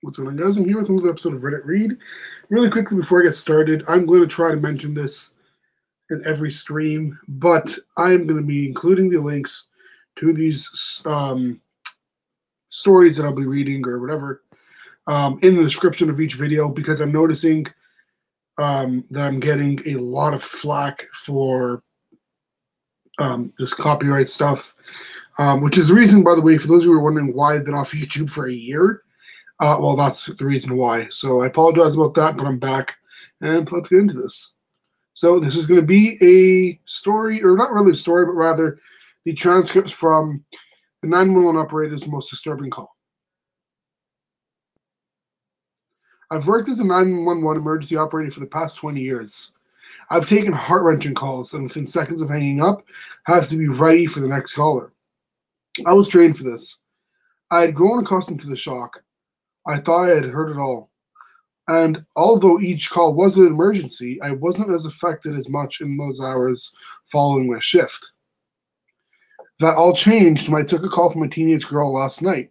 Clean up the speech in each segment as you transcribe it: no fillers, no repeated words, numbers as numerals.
What's going on, guys? I'm here with another episode of Reddit Read. Really quickly before I get started, I'm going to try to mention this in every stream, but I'm going to be including the links to these stories that I'll be reading or whatever in the description of each video because I'm noticing that I'm getting a lot of flack for this copyright stuff, which is the reason, by the way, for those who are wondering why I've been off YouTube for a year. Well, that's the reason why. So I apologize about that, but I'm back, and let's get into this. So this is going to be a story, or not really a story, but rather the transcripts from the 911 operator's most disturbing call. I've worked as a 911 emergency operator for the past 20 years. I've taken heart-wrenching calls, and within seconds of hanging up, have to be ready for the next caller. I was trained for this. I had grown accustomed to the shock. I thought I had heard it all. And although each call was an emergency, I wasn't as affected as much in those hours following my shift. That all changed when I took a call from a teenage girl last night.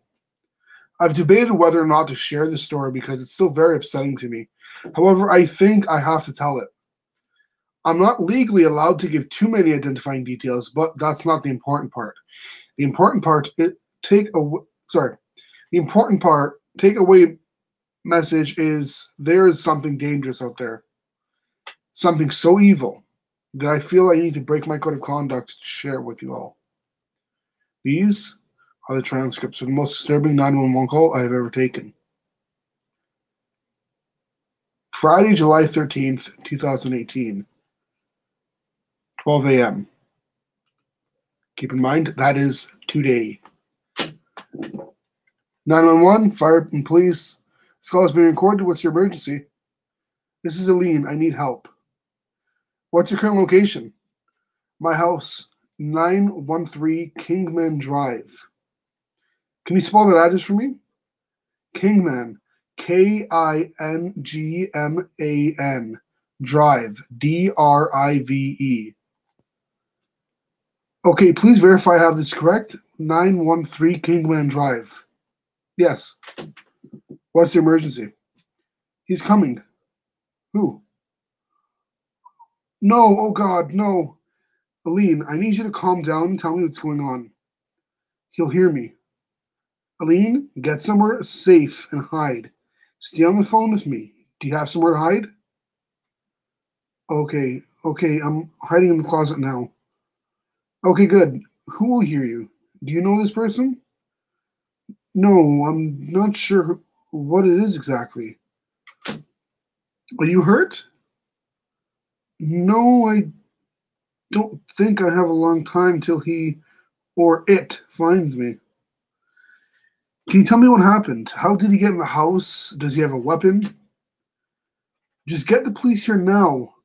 I've debated whether or not to share this story because it's still very upsetting to me. However, I think I have to tell it. I'm not legally allowed to give too many identifying details, but that's not the important part. The important part, takeaway message is there is something dangerous out there. Something so evil that I feel I need to break my code of conduct to share it with you all. These are the transcripts of the most disturbing 911 call I have ever taken. Friday, July 13th, 2018, 12 a.m. Keep in mind, that is today. 911, fire and police. This call is being recorded. What's your emergency? This is Aline. I need help. What's your current location? My house, 913 Kingman Drive. Can you spell that address for me? Kingman, Kingman, Drive, Drive. Okay, please verify I have this correct. 913 Kingman Drive. Yes. What's the emergency? He's coming. Who? No, oh God, no. Aline, I need you to calm down and tell me what's going on. He'll hear me. Aline, get somewhere safe and hide. Stay on the phone with me. Do you have somewhere to hide? Okay, I'm hiding in the closet now. Okay, good. Who will hear you? Do you know this person? No, I'm not sure what it is exactly. Are you hurt? No, I don't think I have a long time till he or it finds me. Can you tell me what happened? How did he get in the house? Does he have a weapon? Just get the police here now.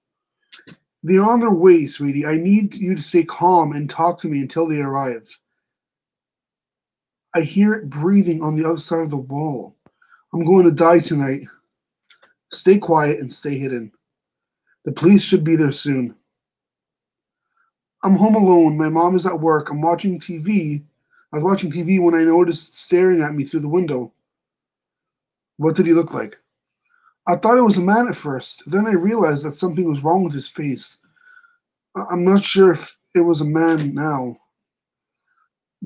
They're on their way, sweetie. I need you to stay calm and talk to me until they arrive. I hear it breathing on the other side of the wall. I'm going to die tonight. Stay quiet and stay hidden. The police should be there soon. I'm home alone. My mom is at work. I'm watching TV. I was watching TV when I noticed staring at me through the window. What did he look like? I thought it was a man at first. Then I realized that something was wrong with his face. I'm not sure if it was a man now.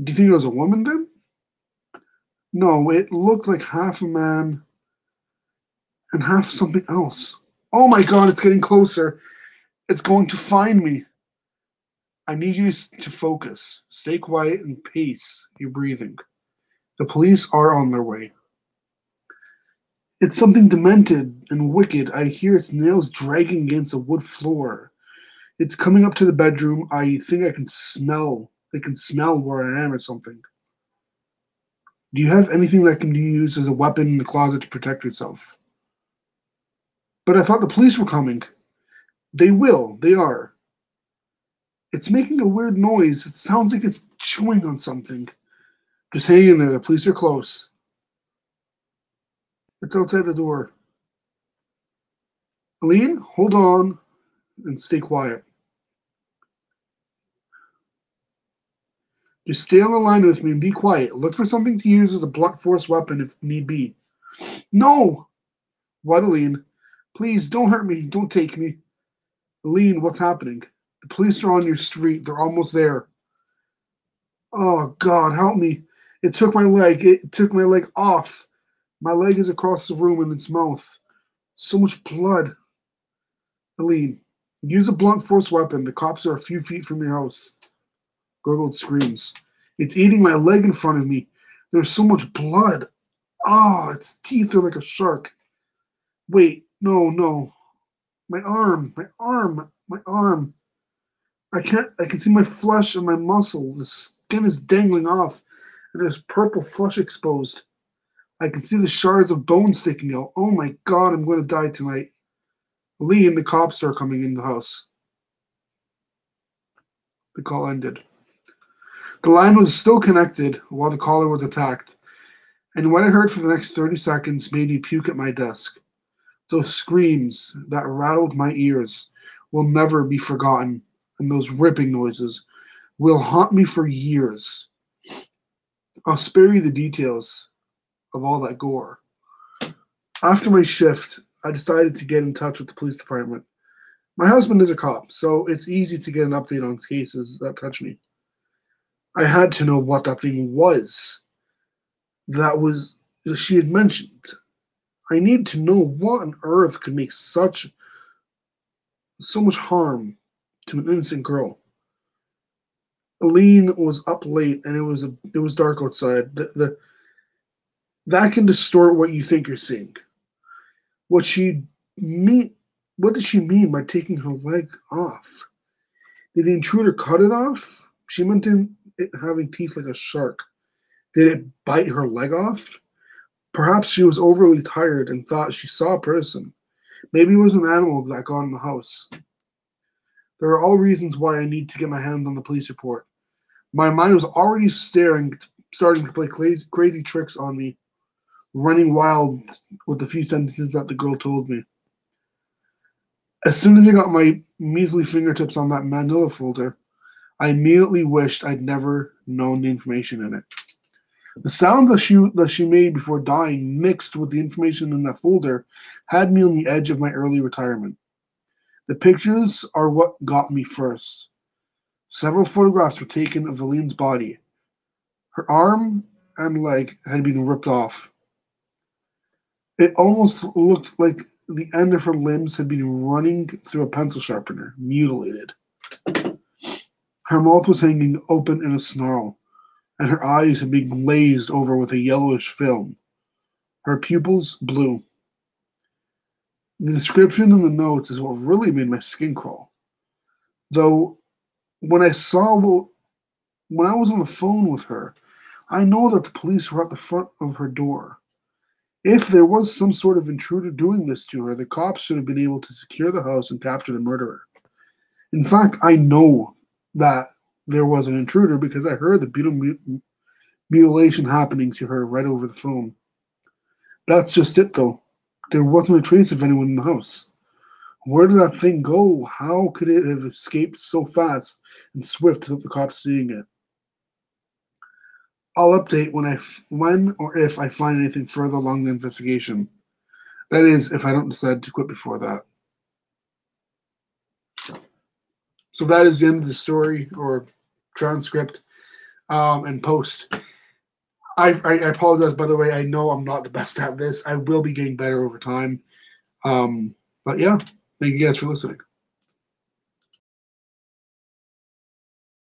Do you think it was a woman then? No, it looked like half a man and half something else. Oh my God, it's getting closer. It's going to find me. I need you to focus. Stay quiet and pace your breathing. The police are on their way. It's something demented and wicked. I hear its nails dragging against the wood floor. It's coming up to the bedroom. I think I can smell. They can smell where I am or something. Do you have anything that can be used as a weapon in the closet to protect yourself? But I thought the police were coming. They will. They are. It's making a weird noise. It sounds like it's chewing on something. Just hang in there. The police are close. It's outside the door. Aline, hold on and stay quiet. Just stay on the line with me and be quiet. Look for something to use as a blunt force weapon if need be. No! What, Aline? Please, don't hurt me. Don't take me. Aline, what's happening? The police are on your street. They're almost there. Oh, God, help me. It took my leg. It took my leg off. My leg is across the room in its mouth. So much blood. Aline, use a blunt force weapon. The cops are a few feet from your house. Gurgled screams. It's eating my leg in front of me. There's so much blood. Ah, its teeth are like a shark. Wait, no, no. My arm, my arm, my arm. I can see my flesh and my muscle. The skin is dangling off, and there's purple flesh exposed. I can see the shards of bone sticking out. Oh my god, I'm going to die tonight. Lee and the cops are coming in the house. The call ended. The line was still connected while the caller was attacked, and what I heard for the next 30 seconds made me puke at my desk. Those screams that rattled my ears will never be forgotten, and those ripping noises will haunt me for years. I'll spare you the details of all that gore. After my shift, I decided to get in touch with the police department. My husband is a cop, so it's easy to get an update on cases that touch me. I had to know what that thing was that she had mentioned. I need to know what on earth could make so much harm to an innocent girl. Aline was up late and it was dark outside. That can distort what you think you're seeing. What she mean? What did she mean by taking her leg off? Did the intruder cut it off? She meant it having teeth like a shark. Did it bite her leg off? Perhaps she was overly tired and thought she saw a person. Maybe it was an animal that got in the house. There are all reasons why I need to get my hands on the police report. My mind was already starting to play crazy tricks on me, running wild with the few sentences that the girl told me. As soon as I got my measly fingertips on that manila folder, I immediately wished I'd never known the information in it. The sounds that she made before dying, mixed with the information in that folder, had me on the edge of my early retirement. The pictures are what got me first. Several photographs were taken of Aline's body. Her arm and leg had been ripped off. It almost looked like the end of her limbs had been running through a pencil sharpener, mutilated. Her mouth was hanging open in a snarl, and her eyes had been glazed over with a yellowish film. Her pupils blue. The description in the notes is what really made my skin crawl. Though, when I was on the phone with her, I know that the police were at the front of her door. If there was some sort of intruder doing this to her, the cops should have been able to secure the house and capture the murderer. In fact, I know that there was an intruder because I heard the mutilation happening to her right over the phone. That's just it, though. There wasn't a trace of anyone in the house. Where did that thing go? How could it have escaped so fast and swift without the cops seeing it? I'll update when or if I find anything further along the investigation. That is, if I don't decide to quit before that. So that is the end of the story or transcript and post. I apologize, by the way. I know I'm not the best at this. I will be getting better over time. But yeah, thank you guys for listening.